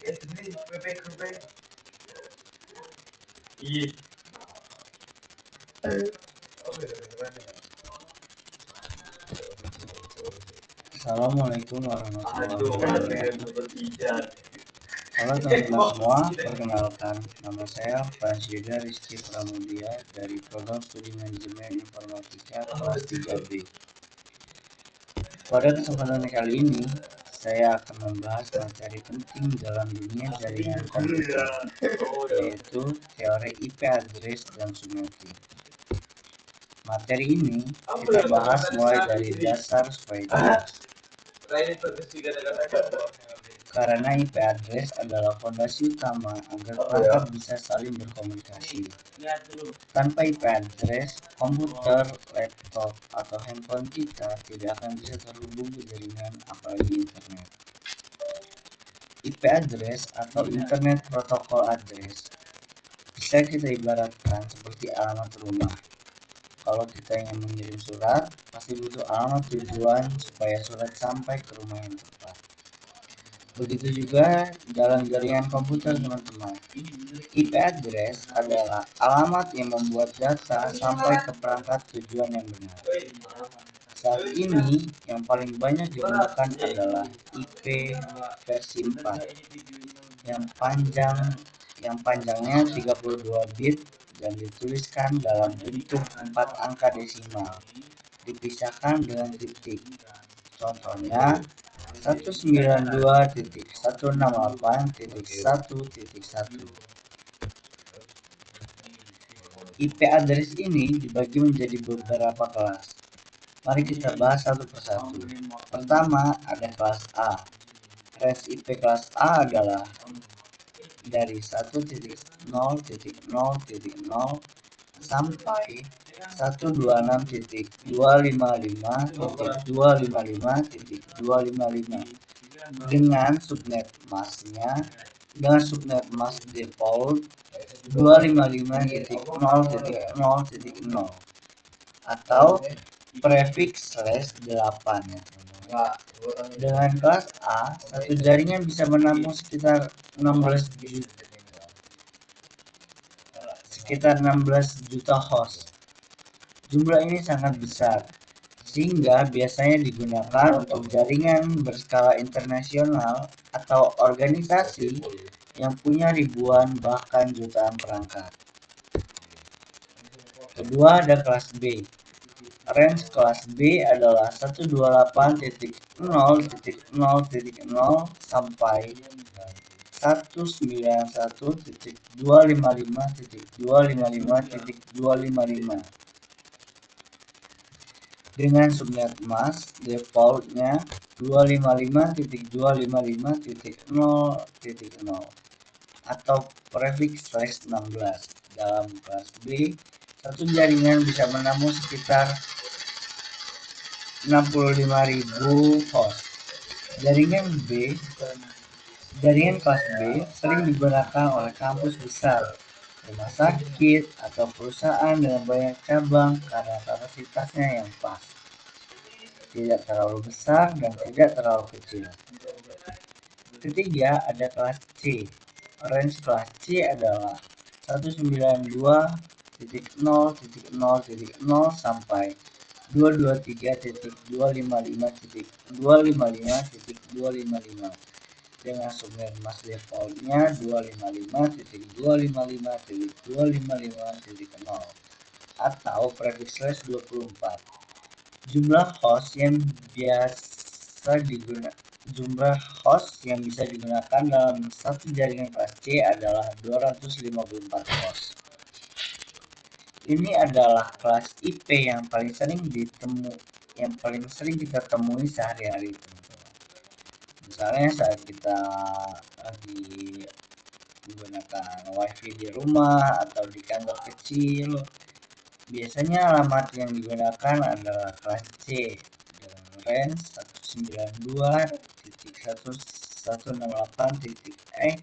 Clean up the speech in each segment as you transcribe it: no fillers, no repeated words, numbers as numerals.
Assalamualaikum warahmatullahi wabarakatuh. Halo teman-teman semua, perkenalkan nama saya Fransyuda Rizky Pramudia dari Program Studi Manajemen Informatika kelas 3B. Pada kesempatan kali ini, saya akan membahas materi penting dalam dunia jaringan komputer, yaitu teori IP address dan subnetting. Materi ini kita bahas mulai dari dasar supaya jelas. Karena IP address adalah fondasi utama agar perangkat bisa saling berkomunikasi. Tanpa IP address, komputer, laptop, atau handphone kita tidak akan bisa terhubung ke jaringan, apalagi internet. IP address atau Internet Protocol Address bisa kita ibaratkan seperti alamat rumah. Kalau kita ingin mengirim surat, pasti butuh alamat tujuan supaya surat sampai ke rumah yang tepat. Begitu juga dalam jaringan komputer, teman-teman. IP address adalah alamat yang membuat data sampai ke perangkat tujuan yang benar. Saat ini yang paling banyak digunakan adalah IP versi 4 yang panjangnya 32 bit dan dituliskan dalam bentuk 4 angka desimal dipisahkan dengan titik. Contohnya 192.168.1.1. IP address ini dibagi menjadi beberapa kelas. Mari kita bahas satu persatu. Pertama, ada kelas A. Range IP kelas A adalah dari 1.0.0.0 sampai 126.255.255.255 dengan subnet mask default 255.0.0.0 atau prefix /8 ya. Dengan kelas A, satu jaringan bisa menampung sekitar 16 juta host. Jumlah ini sangat besar, sehingga biasanya digunakan untuk jaringan berskala internasional atau organisasi yang punya ribuan bahkan jutaan perangkat. Kedua, ada kelas B. Range kelas B adalah 128.0.0.0 sampai 191.255.255.255 dengan subnet mask defaultnya 255.255.0.0 atau prefix /16. Dalam kelas B, satu jaringan bisa menampung sekitar 65.000 host. Jaringan kelas B sering digunakan oleh kampus besar, rumah sakit, atau perusahaan dengan banyak cabang karena kapasitasnya yang pas, tidak terlalu besar dan tidak terlalu kecil. Ketiga, ada kelas C. Range kelas C adalah 192.0.0.0 sampai 223.255.255 dengan subnet mask defaultnya 255.255.255.0 atau prefix /24. Jumlah host yang bisa digunakan dalam satu jaringan kelas C adalah 254 host. Ini adalah kelas IP yang paling sering kita temui sehari-hari. Misalnya saat kita lagi menggunakan wifi di rumah atau di kantor kecil, biasanya alamat yang digunakan adalah kelas C dengan range 192.168.x.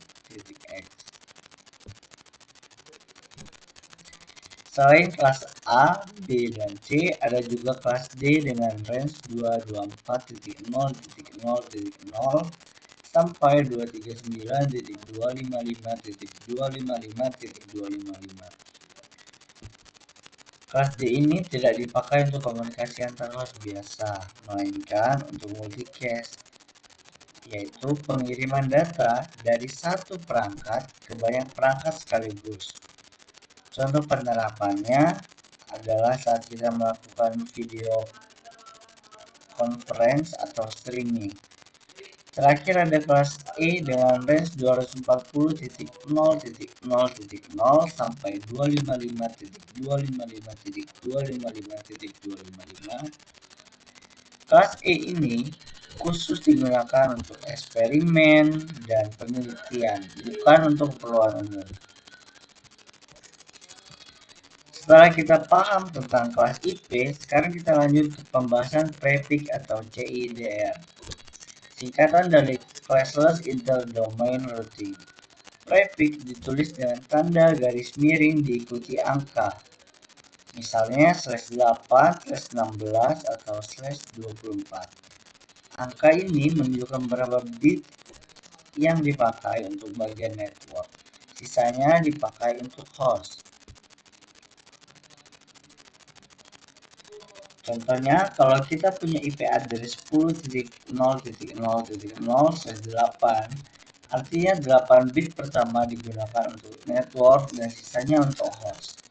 Selain kelas A, B, dan C, ada juga kelas D dengan range 224.0.0.0 sampai 239.255.255.255. Kelas D ini tidak dipakai untuk komunikasi antar host biasa, melainkan untuk multicast, yaitu pengiriman data dari satu perangkat ke banyak perangkat sekaligus. Contoh penerapannya adalah saat kita melakukan video conference atau streaming. Terakhir ada kelas E dengan range 240.0.0.0 sampai 255.255.255.255. Kelas E ini khusus digunakan untuk eksperimen dan penelitian, bukan untuk keperluan umum. Setelah kita paham tentang kelas IP, sekarang kita lanjut ke pembahasan prefix atau CIDR. Singkatan dari Classless Interdomain Routing. Prefix ditulis dengan tanda garis miring diikuti angka. Misalnya /8, /16, atau /24. Angka ini menunjukkan berapa bit yang dipakai untuk bagian network. Sisanya dipakai untuk host. Contohnya, kalau kita punya IP address 10.0.0.0/8, artinya 8 bit pertama digunakan untuk network dan sisanya untuk host.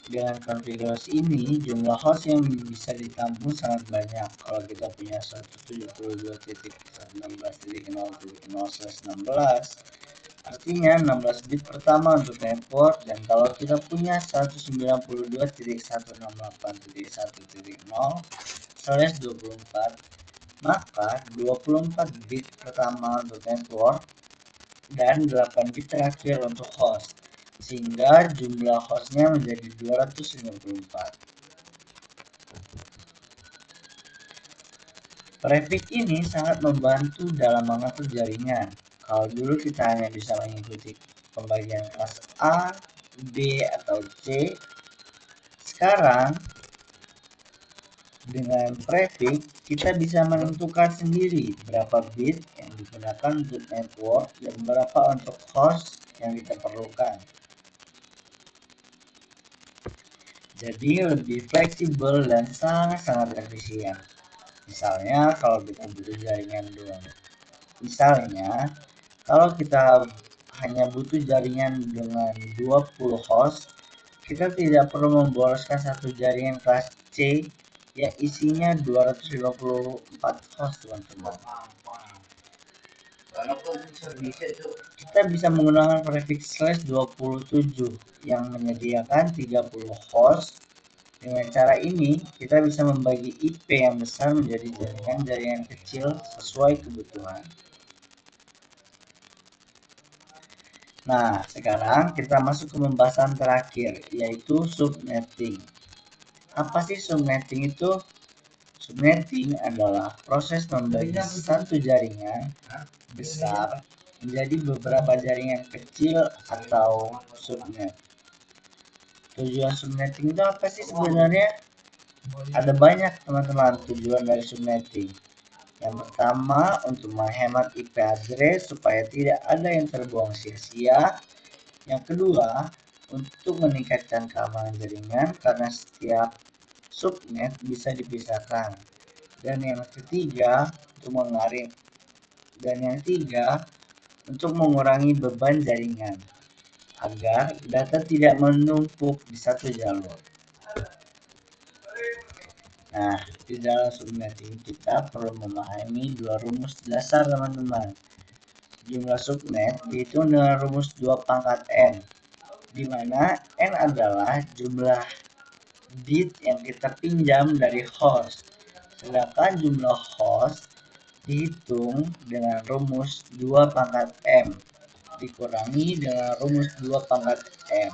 Dengan konfigurasi ini, jumlah host yang bisa ditampung sangat banyak. Kalau kita punya 172.116.0.0/16, artinya 16 bit pertama untuk network, dan kalau kita punya 192.168.1.0/24, maka 24 bit pertama untuk network dan 8 bit terakhir untuk host, sehingga jumlah hostnya menjadi 254. Prefix ini sangat membantu dalam mengatur jaringan. Kalau dulu kita hanya bisa mengikuti pembagian kelas A, B, atau C, sekarang dengan prefix kita bisa menentukan sendiri berapa bit yang digunakan untuk network dan berapa untuk host yang kita perlukan. Jadi lebih fleksibel dan sangat-sangat efisien. Misalnya kalau kita butuh jaringan doang. Misalnya kalau kita hanya butuh jaringan dengan 20 host, kita tidak perlu memboroskan satu jaringan kelas C yang isinya 254 host, teman-teman. Kita bisa menggunakan prefix /27 yang menyediakan 30 host. Dengan cara ini, kita bisa membagi IP yang besar menjadi jaringan-jaringan kecil sesuai kebutuhan. Nah, sekarang kita masuk ke pembahasan terakhir, yaitu subnetting. Apa sih subnetting itu? Subnetting adalah proses membagi satu jaringan besar menjadi beberapa jaringan kecil atau subnet. Tujuan subnetting itu apa sih sebenarnya? Ada banyak, teman-teman, tujuan dari subnetting. Yang pertama, untuk menghemat IP address supaya tidak ada yang terbuang sia-sia. Yang kedua, untuk meningkatkan keamanan jaringan karena setiap subnet bisa dipisahkan. Dan yang ketiga, untuk mengurangi beban jaringan agar data tidak menumpuk di satu jalur. Nah, di dalam subnetting kita perlu memahami dua rumus dasar, teman-teman. Jumlah subnet dihitung dengan rumus 2 × n, di mana n adalah jumlah bit yang kita pinjam dari host, sedangkan jumlah host dihitung dengan rumus 2 × m dikurangi dengan rumus 2 × m.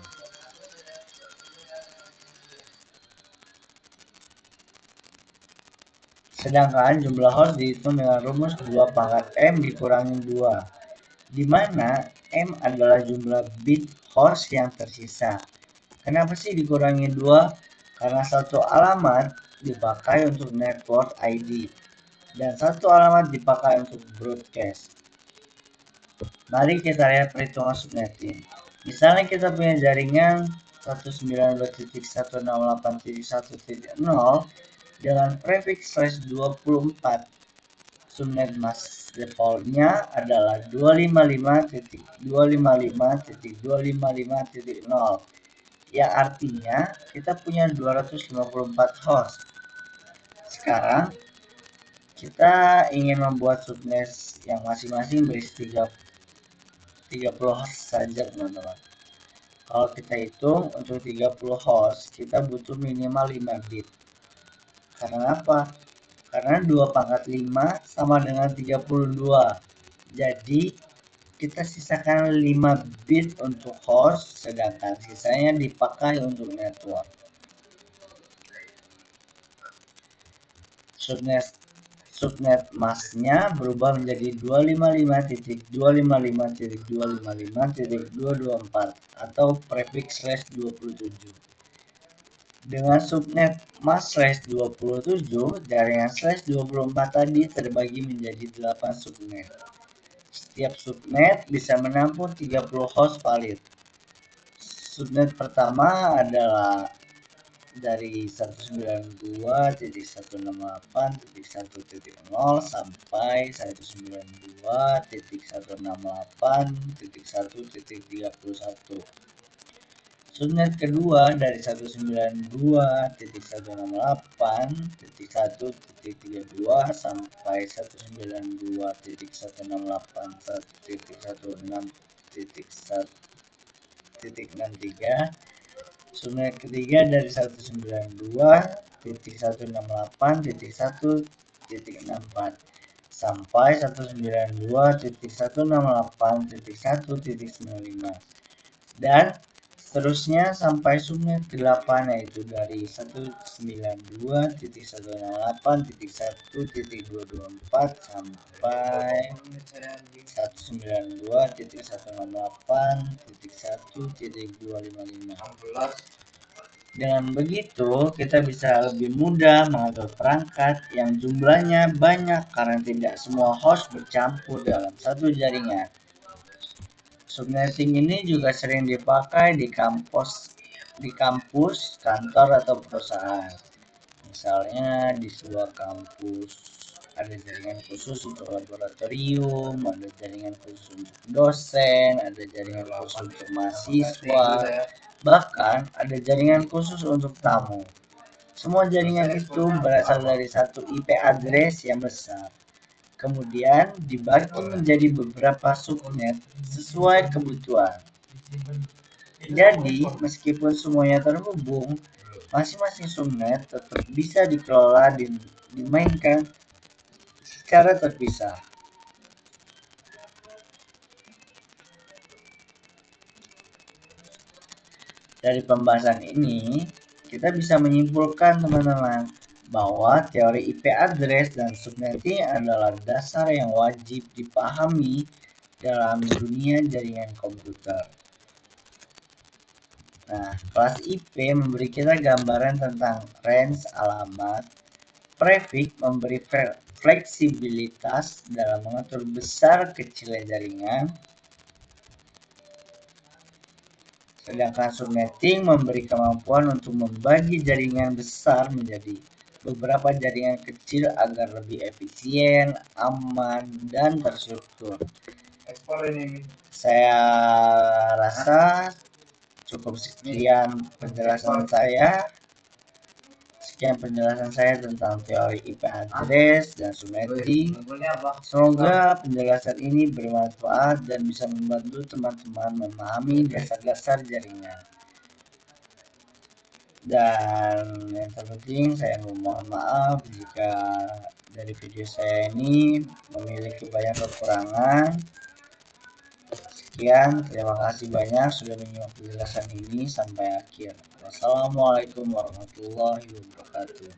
Sedangkan jumlah host dihitung dengan rumus 2 × m dikurangi 2, di mana m adalah jumlah bit host yang tersisa. Kenapa sih dikurangi 2? Karena satu alamat dipakai untuk network ID dan satu alamat dipakai untuk broadcast. Mari kita lihat perhitungan subnetting. Misalnya kita punya jaringan 192.168.1.0 dengan prefix /24. Subnet mask defaultnya adalah 255.255.255.0, yang artinya kita punya 254 host. Sekarang kita ingin membuat subnet yang masing-masing berisi 30 host saja, teman-teman. Kalau kita hitung untuk 30 host, kita butuh minimal 5 bit. Karena apa? Karena 2 pangkat 5 sama dengan 32. Jadi kita sisakan 5 bit untuk host, sedangkan sisanya dipakai untuk network. Subnet masknya berubah menjadi 255.255.255.224 atau prefix /27. Dengan subnet mask /27, jaringan /24 tadi terbagi menjadi 8 subnet. Setiap subnet bisa menampung 30 host valid. Subnet pertama adalah dari 192.168.1.0 sampai 192.168.1.31. Subnet kedua dari 192.168.1.32 sampai 192.168.1.16.63. Subnet ketiga dari 192.168.1.64 sampai 192.168.1.95 dan seterusnya sampai subnet 8, yaitu dari 192.168.1.224 sampai 192.168.1.255. Dengan begitu, kita bisa lebih mudah mengatur perangkat yang jumlahnya banyak karena tidak semua host bercampur dalam satu jaringan. Subnetting ini juga sering dipakai di kampus, kantor, atau perusahaan. Misalnya di sebuah kampus ada jaringan khusus untuk laboratorium, ada jaringan khusus untuk dosen, ada jaringan khusus untuk mahasiswa, bahkan ada jaringan khusus untuk tamu. Semua jaringan itu berasal dari satu IP address yang besar. Kemudian dibagi menjadi beberapa subnet sesuai kebutuhan. Jadi, meskipun semuanya terhubung, masing-masing subnet tetap bisa dikelola dan dimainkan secara terpisah. Dari pembahasan ini, kita bisa menyimpulkan, teman-teman, bahwa teori IP address dan subnetting adalah dasar yang wajib dipahami dalam dunia jaringan komputer. Nah, kelas IP memberi kita gambaran tentang range alamat. Prefix memberi fleksibilitas dalam mengatur besar kecilnya jaringan. Sedangkan subnetting memberi kemampuan untuk membagi jaringan besar menjadi beberapa jaringan kecil agar lebih efisien, aman, dan terstruktur. Saya rasa cukup sekian penjelasan saya. Sekian penjelasan saya tentang teori IP address dan subnetting. Semoga penjelasan ini bermanfaat dan bisa membantu teman-teman memahami dasar-dasar jaringan. Dan yang terpenting, saya memohon maaf jika dari video saya ini memiliki banyak kekurangan. Sekian, terima kasih banyak sudah menyimak penjelasan ini sampai akhir. Wassalamualaikum warahmatullahi wabarakatuh.